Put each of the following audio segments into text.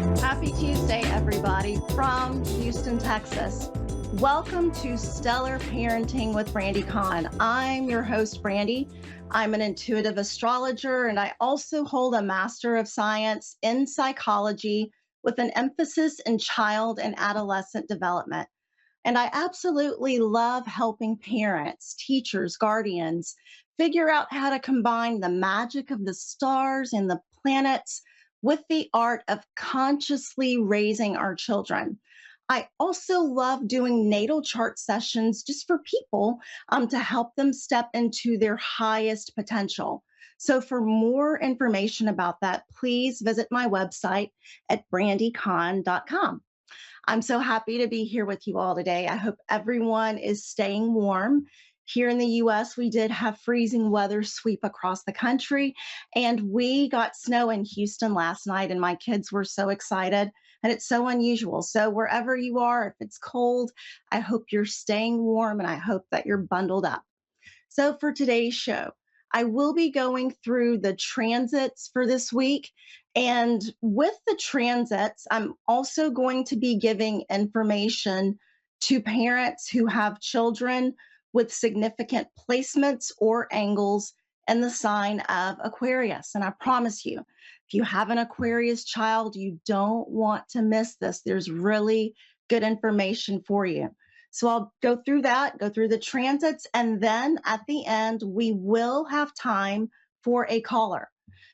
Happy Tuesday, everybody, from Houston, Texas. Welcome to Stellar Parenting with Brandi Kahn. I'm your host, Brandi. I'm an intuitive astrologer, and I also hold a Master of Science in Psychology with an emphasis in child and adolescent development. And I absolutely love helping parents, teachers, guardians figure out how to combine the magic of the stars and the planets with the art of consciously raising our children. I also love doing natal chart sessions just for people to help them step into their highest potential. So, for more information about that, please visit my website at brandycon.com. I'm so happy to be here with you all today. I hope everyone is staying warm. Here in the US, we did have freezing weather sweep across the country, and we got snow in Houston last night, and my kids were so excited, and it's so unusual. So, wherever you are, if it's cold, I hope you're staying warm and I hope that you're bundled up. So, for today's show, I will be going through the transits for this week. And with the transits, I'm also going to be giving information to parents who have children with significant placements or angles in the sign of Aquarius. And I promise you, if you have an Aquarius child, you don't want to miss this. There's really good information for you. So I'll go through that, go through the transits, and then at the end, we will have time for a caller.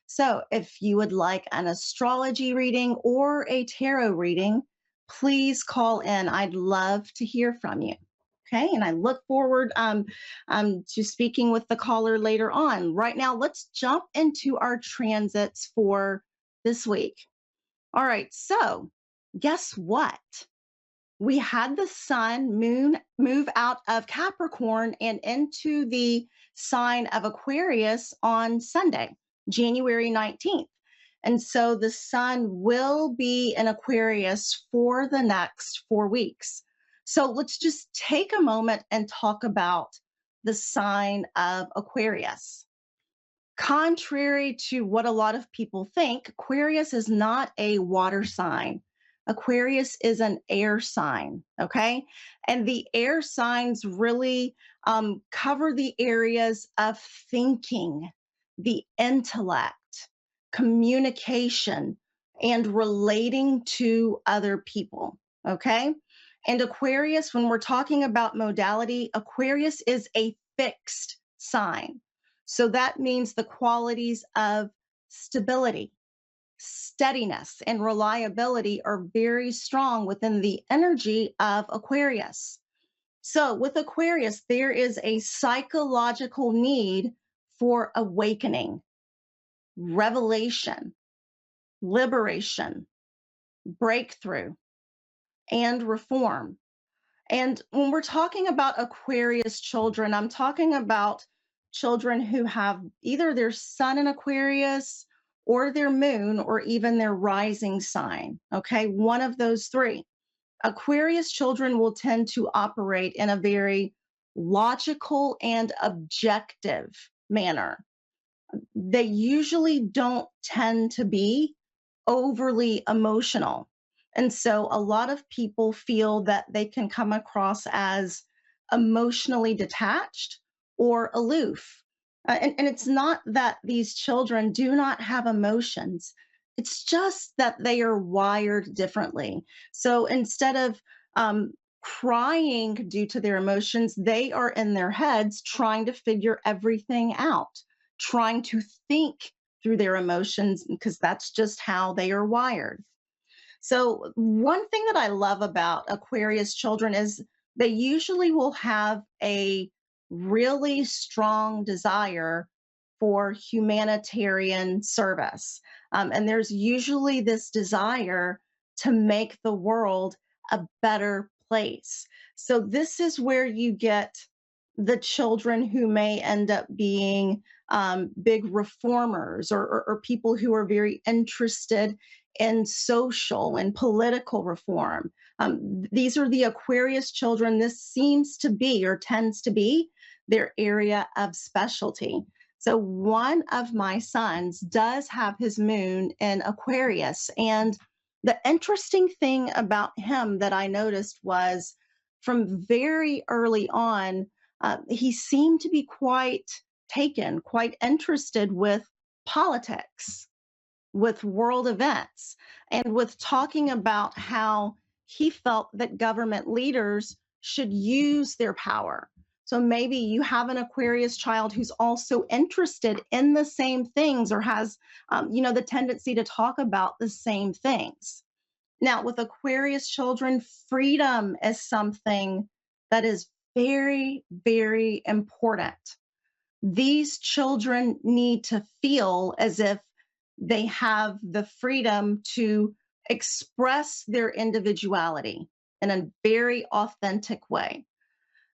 So if you would like an astrology reading or a tarot reading, please call in. I'd love to hear from you. Okay, and I look forward to speaking with the caller later on. Right now, let's jump into our transits for this week. All right, so guess what? We had the sun moon move out of Capricorn and into the sign of Aquarius on Sunday, January 19th. And so the sun will be in Aquarius for the next 4 weeks. So let's just take a moment and talk about the sign of Aquarius. Contrary to what a lot of people think, Aquarius is not a water sign. Aquarius is an air sign, okay? And the air signs really cover the areas of thinking, the intellect, communication, and relating to other people, okay? And Aquarius, when we're talking about modality, Aquarius is a fixed sign. So that means the qualities of stability, steadiness, and reliability are very strong within the energy of Aquarius. So, with Aquarius, there is a psychological need for awakening, revelation, liberation, breakthrough, and reform. And when we're talking about Aquarius children, I'm talking about children who have either their sun in Aquarius or their moon or even their rising sign. Okay, one of those three. Aquarius children will tend to operate in a very logical and objective manner. They usually don't tend to be overly emotional. And so a lot of people feel that they can come across as emotionally detached or aloof. And it's not that these children do not have emotions, it's just that they are wired differently. So instead of crying due to their emotions, they are in their heads trying to figure everything out, trying to think through their emotions because that's just how they are wired. So, one thing that I love about Aquarius children is they usually will have a really strong desire for humanitarian service. And there's usually this desire to make the world a better place. So, this is where you get the children who may end up being big reformers or people who are very interested in social and political reform. These are the Aquarius children. This seems to be or tends to be their area of specialty. So, one of my sons does have his moon in Aquarius, and The interesting thing about him that I noticed was from very early on, he seemed to be quite taken, quite interested with politics, with world events, and with talking about how he felt that government leaders should use their power. So maybe you have an Aquarius child who's also interested in the same things or has, the tendency to talk about the same things. Now, with Aquarius children, freedom is something that is very, very important. These children need to feel as if they have the freedom to express their individuality in a very authentic way.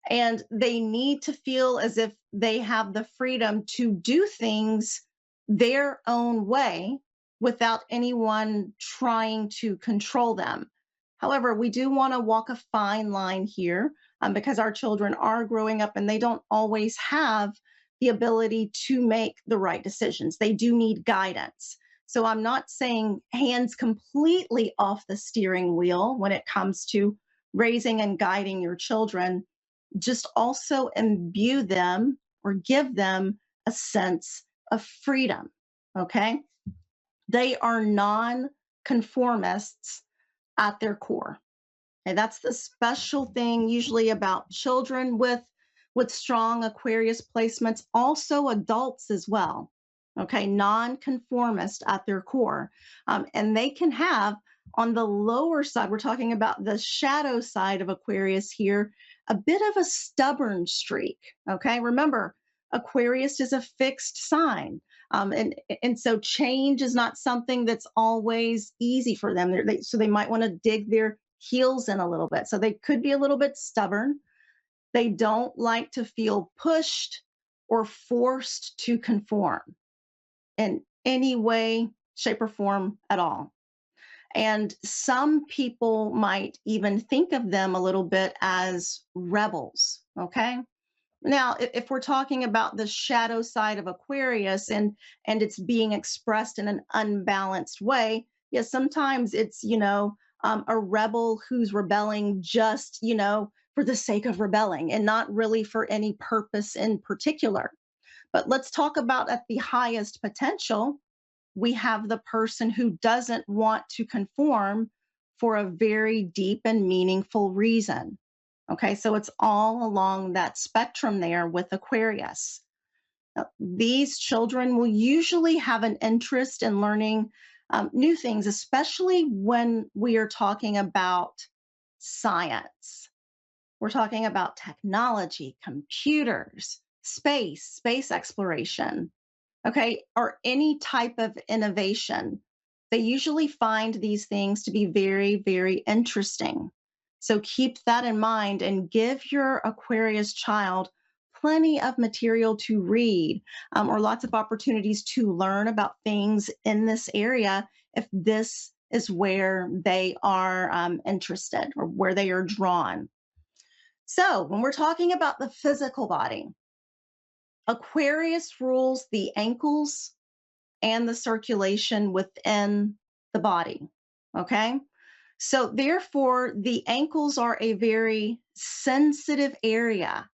And they need to feel as if they have the freedom to do things their own way without anyone trying to control them. However, we do want to walk a fine line here because our children are growing up and they don't always have the ability to make the right decisions. They do need guidance. So I'm not saying hands completely off the steering wheel when it comes to raising and guiding your children. Just also imbue them or give them a sense of freedom. Okay. They are non conformists at their core. And that's the special thing usually about children with strong Aquarius placements, also adults as well. Okay, non-conformist at their core. And they can have on the lower side, we're talking about the shadow side of Aquarius here, a bit of a stubborn streak. Okay, remember, Aquarius is a fixed sign. And so change is not something that's always easy for them. So they might want to dig their heels in a little bit. So they could be a little bit stubborn. They don't like to feel pushed or forced to conform in any way, shape, or form at all. And some people might even think of them a little bit as rebels. Okay. Now, if we're talking about the shadow side of Aquarius and it's being expressed in an unbalanced way, yes, sometimes it's a rebel who's rebelling just for the sake of rebelling and not really for any purpose in particular. But let's talk about at the highest potential. We have the person who doesn't want to conform for a very deep and meaningful reason. Okay, so it's all along that spectrum there with Aquarius. Now, these children will usually have an interest in learning new things, especially when we are talking about science. We're talking about technology, computers, space exploration, okay, or any type of innovation. They usually find these things to be very, very interesting. So keep that in mind and give your Aquarius child plenty of material to read or lots of opportunities to learn about things in this area if this is where they are interested or where they are drawn. So when we're talking about the physical body, Aquarius rules the ankles and the circulation within the body. Okay. So, therefore, the ankles are a very sensitive area,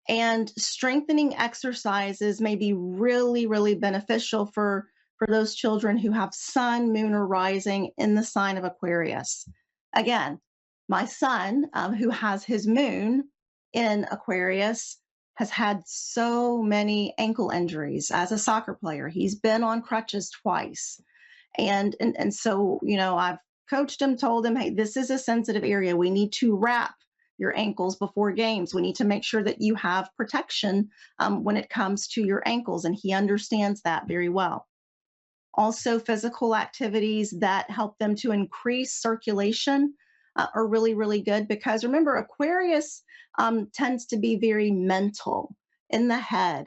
and strengthening exercises may be really, really beneficial for those children who have sun, moon, or rising in the sign of Aquarius. Again, my son, who has his moon in Aquarius, has had so many ankle injuries as a soccer player. He's been on crutches twice. And so, I've coached him, told him, hey, this is a sensitive area. We need to wrap your ankles before games. We need to make sure that you have protection when it comes to your ankles. And he understands that very well. Also, physical activities that help them to increase circulation are really, really good because remember, Aquarius tends to be very mental, in the head,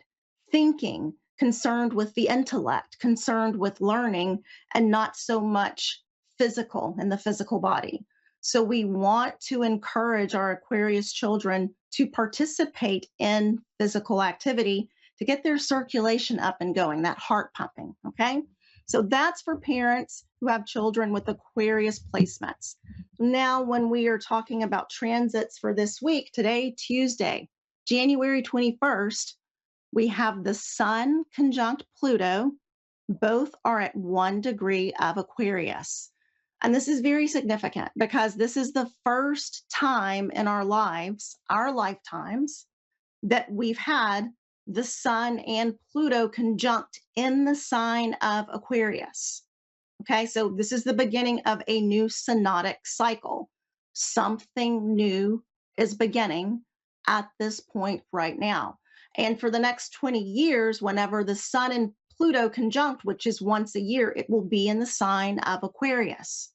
thinking, concerned with the intellect, concerned with learning, and not so much physical in the physical body. So we want to encourage our Aquarius children to participate in physical activity to get their circulation up and going, that heart pumping, okay? So that's for parents who have children with Aquarius placements. Now, when we are talking about transits for this week, today, Tuesday, January 21st, we have the Sun conjunct Pluto. Both are at 1 degree of Aquarius. And this is very significant because this is the first time in our lives, our lifetimes, that we've had the Sun and Pluto conjunct in the sign of Aquarius. Okay, so this is the beginning of a new synodic cycle. Something new is beginning at this point right now. And for the next 20 years, whenever the Sun and Pluto conjunct, which is once a year, it will be in the sign of Aquarius.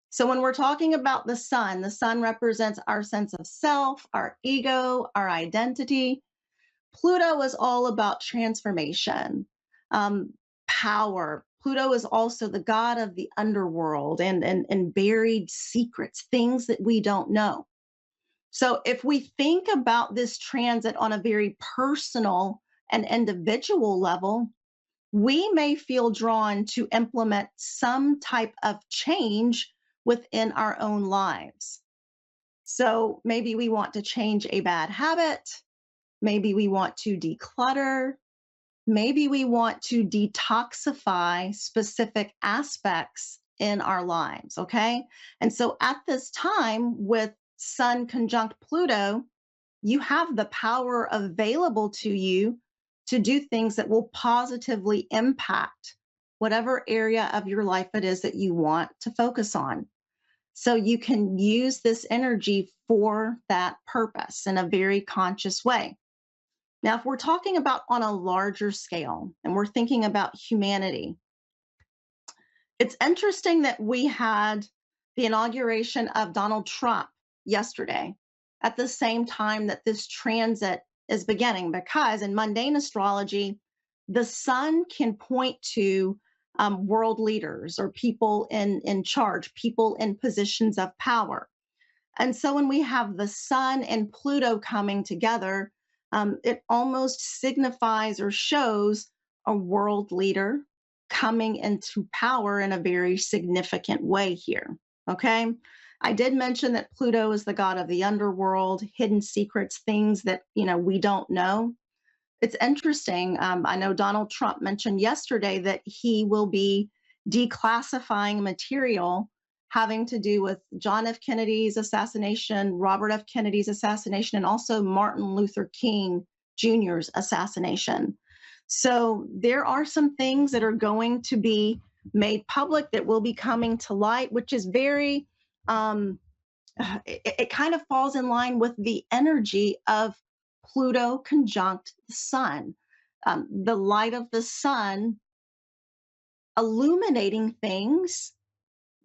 So when we're talking about the Sun represents our sense of self, our ego, our identity. Pluto is all about transformation, um, power. Pluto is also the god of the underworld and buried secrets, things that we don't know. So if we think about this transit on a very personal and individual level, we may feel drawn to implement some type of change within our own lives. So maybe we want to change a bad habit. Maybe we want to declutter. Maybe we want to detoxify specific aspects in our lives. Okay. And so at this time, with Sun conjunct Pluto, you have the power available to you to do things that will positively impact whatever area of your life it is that you want to focus on. So you can use this energy for that purpose in a very conscious way. Now, if we're talking about on a larger scale and we're thinking about humanity, it's interesting that we had the inauguration of Donald Trump yesterday at the same time that this transit is beginning, because in mundane astrology, the sun can point to world leaders or people in charge, people in positions of power. And so when we have the Sun and Pluto coming together, it almost signifies or shows a world leader coming into power in a very significant way here. Okay. I did mention that Pluto is the god of the underworld, hidden secrets, things that, we don't know. It's interesting. I know Donald Trump mentioned yesterday that he will be declassifying material having to do with John F. Kennedy's assassination, Robert F. Kennedy's assassination, and also Martin Luther King Jr.'s assassination. So there are some things that are going to be made public that will be coming to light, which is very, it kind of falls in line with the energy of Pluto conjunct the sun. The light of the sun illuminating things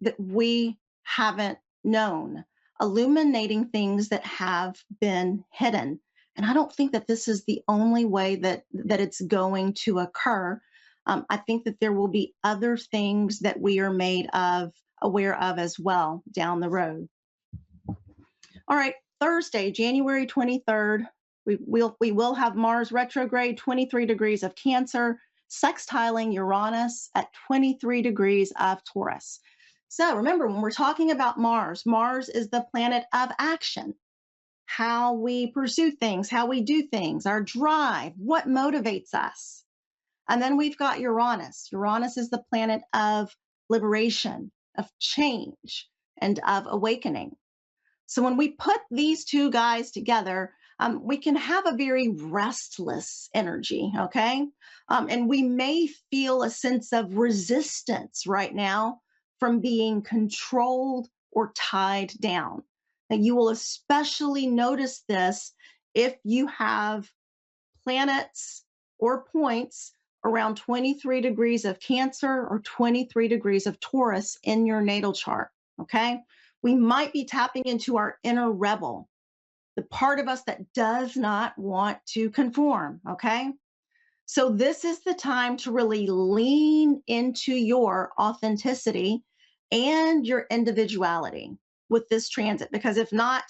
that we haven't known, illuminating things that have been hidden. And I don't think that this is the only way that it's going to occur. I think that there will be other things that we are made of aware of as well down the road. All right, Thursday, January 23rd, we will have Mars retrograde, 23 degrees of Cancer, sextiling Uranus at 23 degrees of Taurus. So remember, when we're talking about Mars, Mars is the planet of action, how we pursue things, how we do things, our drive, what motivates us. And then we've got Uranus. Uranus is the planet of liberation, of change, and of awakening. So when we put these two guys together, we can have a very restless energy, okay? And we may feel a sense of resistance right now from being controlled or tied down. And you will especially notice this if you have planets or points around 23 degrees of Cancer or 23 degrees of Taurus in your natal chart, okay? We might be tapping into our inner rebel, the part of us that does not want to conform, okay? So this is the time to really lean into your authenticity and your individuality with this transit, because if not,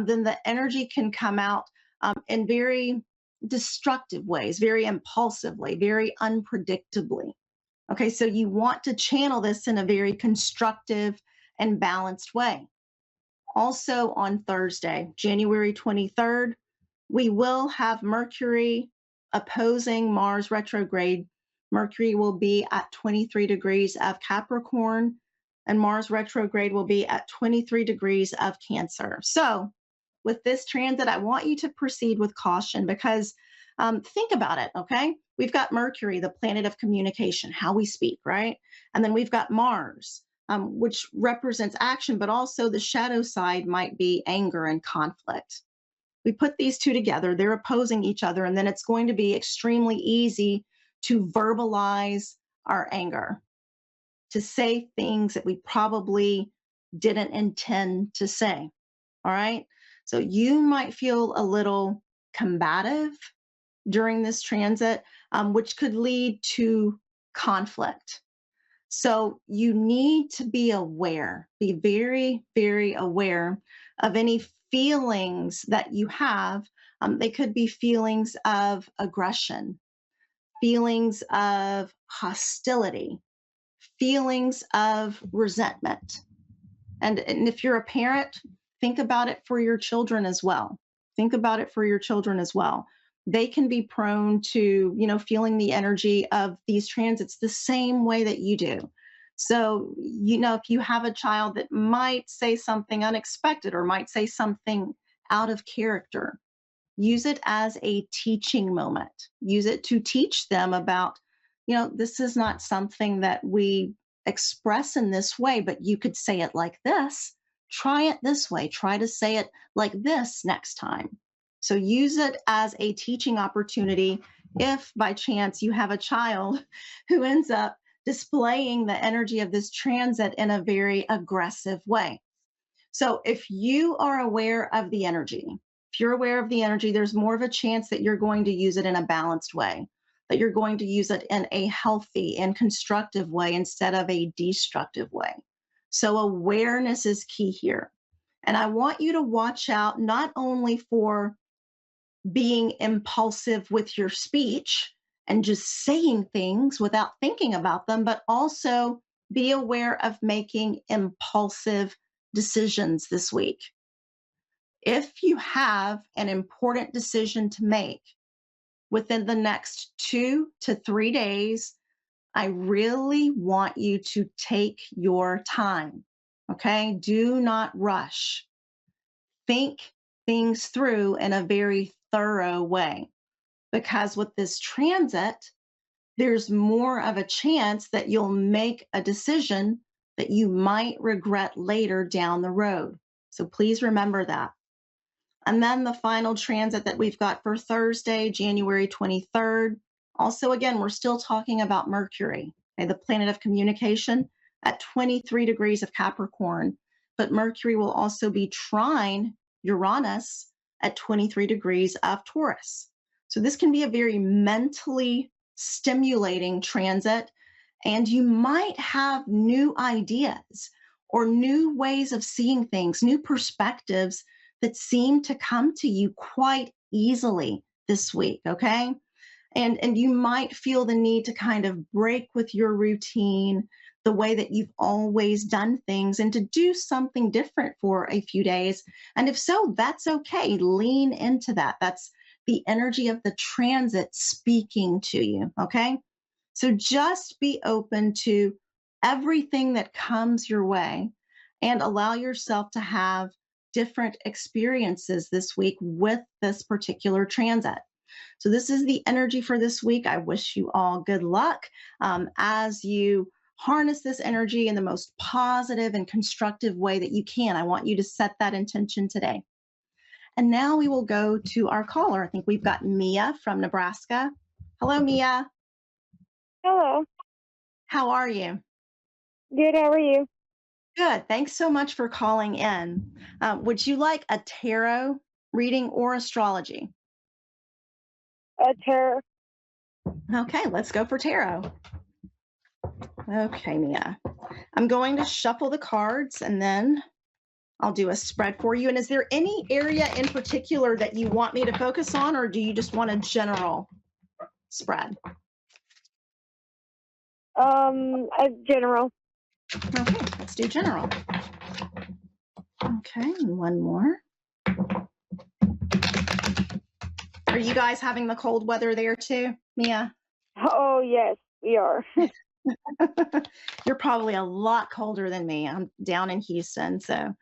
then the energy can come out in very destructive ways, very impulsively, very unpredictably. Okay, so you want to channel this in a very constructive and balanced way. Also on Thursday, January 23rd, we will have Mercury opposing Mars retrograde. Mercury will be at 23 degrees of Capricorn, and Mars retrograde will be at 23 degrees of Cancer. So, with this transit, I want you to proceed with caution because think about it, okay? We've got Mercury, the planet of communication, how we speak, right? And then we've got Mars, which represents action, but also the shadow side might be anger and conflict. We put these two together, they're opposing each other, and then it's going to be extremely easy to verbalize our anger, to say things that we probably didn't intend to say. All right. So you might feel a little combative during this transit, which could lead to conflict. So you need to be aware, be very, very aware of any feelings that you have. They could be feelings of aggression, feelings of hostility, feelings of resentment. And if you're a parent, think about it for your children as well. Think about it for your children as well. They can be prone to, feeling the energy of these transits the same way that you do. So, if you have a child that might say something unexpected or might say something out of character, use it as a teaching moment. Use it to teach them about, this is not something that we express in this way, but you could say it like this. Try it this way. Try to say it like this next time. So use it as a teaching opportunity if by chance you have a child who ends up displaying the energy of this transit in a very aggressive way. So if you are aware of the energy, if you're aware of the energy, there's more of a chance that you're going to use it in a balanced way, that you're going to use it in a healthy and constructive way instead of a destructive way. So awareness is key here. And I want you to watch out not only for being impulsive with your speech and just saying things without thinking about them, but also be aware of making impulsive decisions this week. If you have an important decision to make within the next 2 to 3 days, I really want you to take your time. Okay? Do not rush. Think things through in a very thorough way, because with this transit, there's more of a chance that you'll make a decision that you might regret later down the road. So please remember that. And then the final transit that we've got for Thursday, January 23rd. Also, again, we're still talking about Mercury, okay, the planet of communication at 23 degrees of Capricorn. But Mercury will also be trine Uranus at 23 degrees of Taurus. So this can be a very mentally stimulating transit, and you might have new ideas or new ways of seeing things, new perspectives that seem to come to you quite easily this week, okay? And you might feel the need to kind of break with your routine, the way that you've always done things, and to do something different for a few days. And if so, that's okay. Lean into that. That's the energy of the transit speaking to you, okay? So just be open to everything that comes your way and allow yourself to have different experiences this week with this particular transit. So this is the energy for this week. I wish you all good luck as you harness this energy in the most positive and constructive way that you can. I want you to set that intention today. And now we will go to our caller. I think we've got Mia from Nebraska. Hello, Mia. Hello. How are you? Good. How are you? Good. Thanks so much for calling in. Would you like a tarot reading or astrology? Tarot. Okay, let's go for tarot. Okay, Mia. I'm going to shuffle the cards and then I'll do a spread for you. And is there any area in particular that you want me to focus on, or do you just want a general spread? A general. Okay, let's do general. Okay, and one more. Are you guys having the cold weather there too, Mia? Oh, yes, we are. You're probably a lot colder than me. I'm down in Houston, so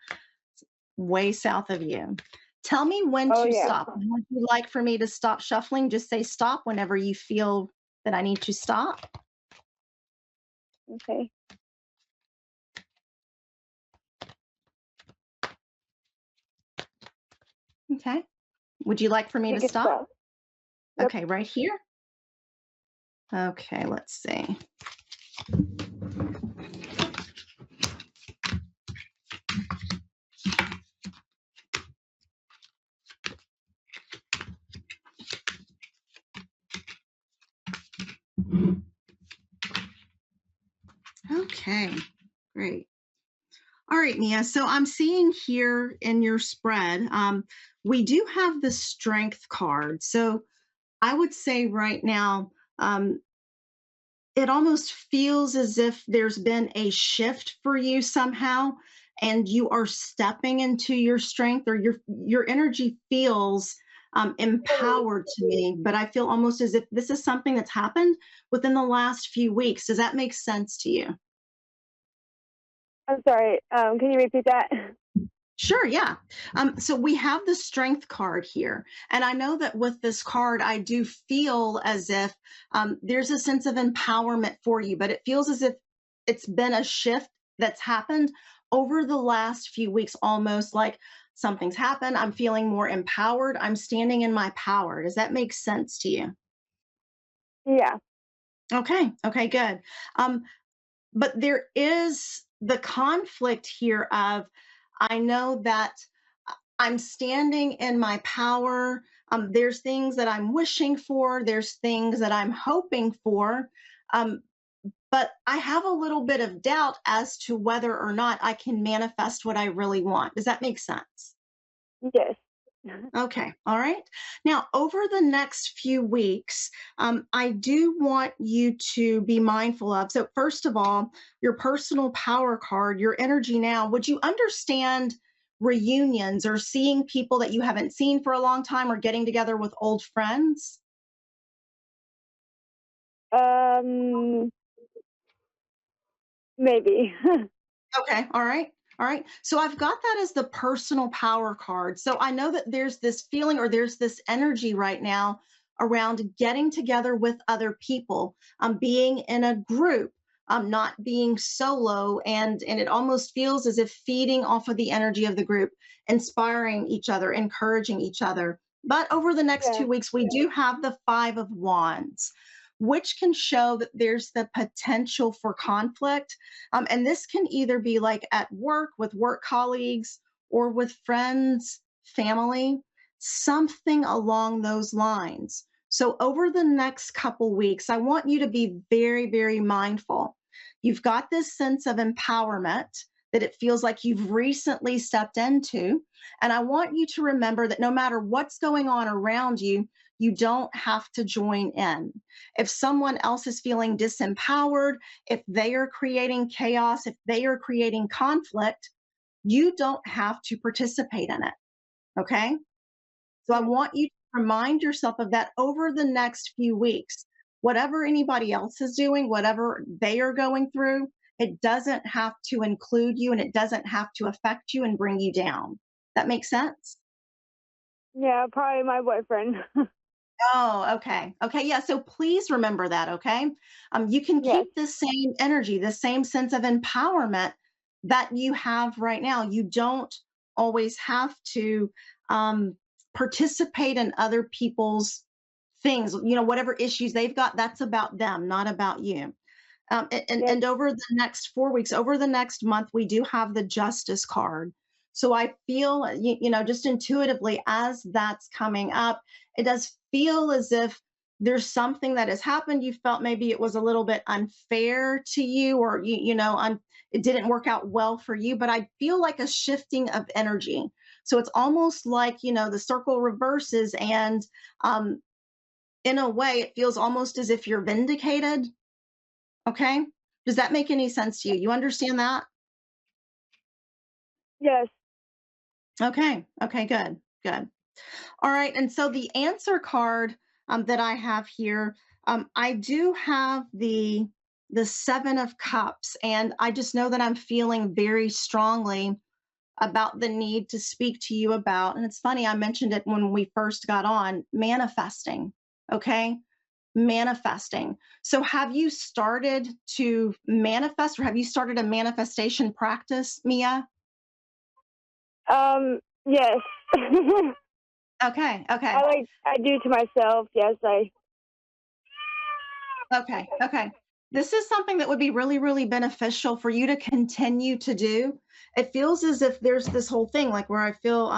way south of you. Tell me when Oh, to yeah. stop. Would you like for me to stop shuffling? Just say stop whenever you feel that I need to stop. Okay. Okay. Would you like for me You to can stop? stop. Yep. Okay, right here. Okay, let's see. Okay, great. All right, Mia. So I'm seeing here in your spread, we do have the strength card. So I would say right now, it almost feels as if there's been a shift for you somehow, and you are stepping into your strength, or your energy feels empowered to me. But I feel almost as if this is something that's happened within the last few weeks. Does that make sense to you? I'm sorry. Can you repeat that? Sure, yeah. So we have the strength card here. And I know that with this card, I do feel as if there's a sense of empowerment for you, but it feels as if it's been a shift that's happened over the last few weeks, almost like something's happened. I'm feeling more empowered. I'm standing in my power. Does that make sense to you? Yeah. Okay, good. Um, but there is the conflict here of I know that I'm standing in my power. There's things that I'm wishing for, there's things that I'm hoping for. Um, but I have a little bit of doubt as to whether or not I can manifest what I really want. Does that make sense? Yes. Okay, all right. Now, over the next few weeks, I do want you to be mindful of. So, first of all, your personal power card, your energy now, would you understand reunions or seeing people that you haven't seen for a long time or getting together with old friends? Um, Maybe. Okay, all right. All right. So I've got that as the personal power card. So I know that there's this feeling or there's this energy right now around getting together with other people, being in a group, not being solo, and it almost feels as if feeding off of the energy of the group, inspiring each other, encouraging each other. But over the next Yeah. 2 weeks, we do have the Five of Wands, which can show that there's the potential for conflict, and this can either be like at work with work colleagues or with friends, family, something along those lines. So, over the next couple weeks, I want you to be very, very mindful. You've got this sense of empowerment that it feels like you've recently stepped into. And I want you to remember that no matter what's going on around you, you don't have to join in. If someone else is feeling disempowered, if they are creating chaos, if they are creating conflict, you don't have to participate in it. Okay. So I Yeah. want you to remind yourself of that over the next few weeks. Whatever anybody else is doing, whatever they are going through, it doesn't have to include you and it doesn't have to affect you and bring you down. That makes sense? Yeah, probably my boyfriend. Oh, okay. Okay. Yeah. So please remember that. Okay. You can Yes. keep the same energy, the same sense of empowerment that you have right now. You don't always have to um, participate in other people's things, whatever issues they've got, that's about them, not about you. And Yep. over the next 4 weeks, over the next month, we do have the justice card. So I feel, just intuitively as that's coming up, it does feel as if there's something that has happened. You felt maybe it was a little bit unfair to you, or it didn't work out well for you. But I feel like a shifting of energy. So it's almost like the circle reverses, and um, in a way, it feels almost as if you're vindicated. Okay. Does that make any sense to you? You understand that? Yes. Okay. Okay. Good. Good. All right. And so the answer card that I have here, I do have the 7 of Cups, and I just know that I'm feeling very strongly about the need to speak to you about. And it's funny, I mentioned it when we first got on, manifesting. Okay. Manifesting. So have you started to manifest, or have you started a manifestation practice, Mia? Yes. Okay. Okay. I do to myself. Yes, I. Okay. Okay. This is something that would be really, really beneficial for you to continue to do. It feels as if there's this whole thing, like where I feel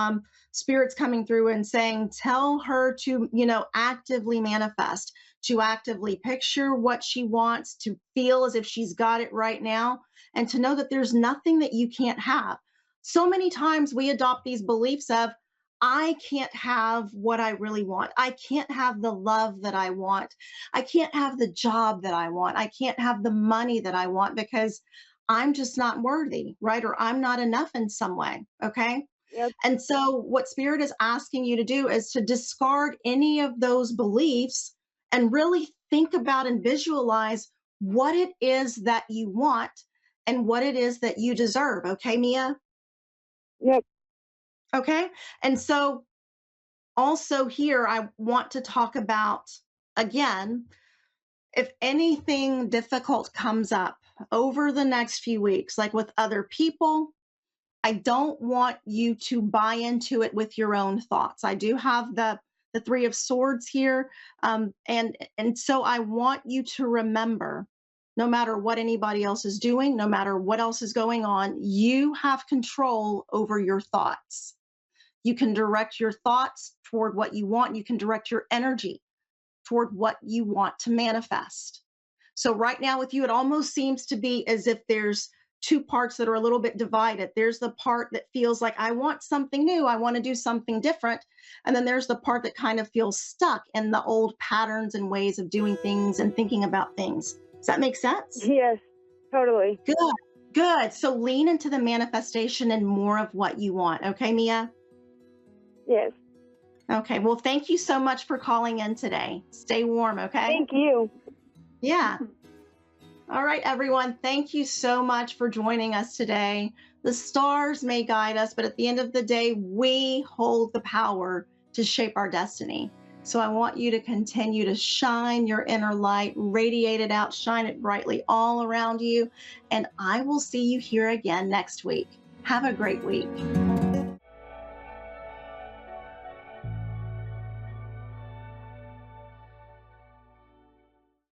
spirits coming through and saying, tell her to, actively manifest, to actively picture what she wants, to feel as if she's got it right now, and to know that there's nothing that you can't have. So many times we adopt these beliefs of, I can't have what I really want. I can't have the love that I want. I can't have the job that I want. I can't have the money that I want because I'm just not worthy, right? Or I'm not enough in some way. Okay. Yep. And so, what Spirit is asking you to do is to discard any of those beliefs and really think about and visualize what it is that you want and what it is that you deserve. Okay, Mia? Yep. Okay. And so, also here, I want to talk about again, if anything difficult comes up over the next few weeks, like with other people, I don't want you to buy into it with your own thoughts. I do have the 3 of Swords here, and so I want you to remember, no matter what anybody else is doing, no matter what else is going on, you have control over your thoughts. You can direct your thoughts toward what you want. You can direct your energy toward what you want to manifest. So right now with you, it almost seems to be as if there's 2 parts that are a little bit divided. There's the part that feels like I want something new, I want to do something different. And then there's the part that kind of feels stuck in the old patterns and ways of doing things and thinking about things. Does that make sense? Yes. Totally. Good. Good. So lean into the manifestation and more of what you want. Okay, Mia? Yes. Okay. Well, thank you so much for calling in today. Stay warm. Okay. Thank you. Yeah. All right, everyone. Thank you so much for joining us today. The stars may guide us, but at the end of the day, we hold the power to shape our destiny. So I want you to continue to shine your inner light, radiate it out, shine it brightly all around you. And I will see you here again next week. Have a great week.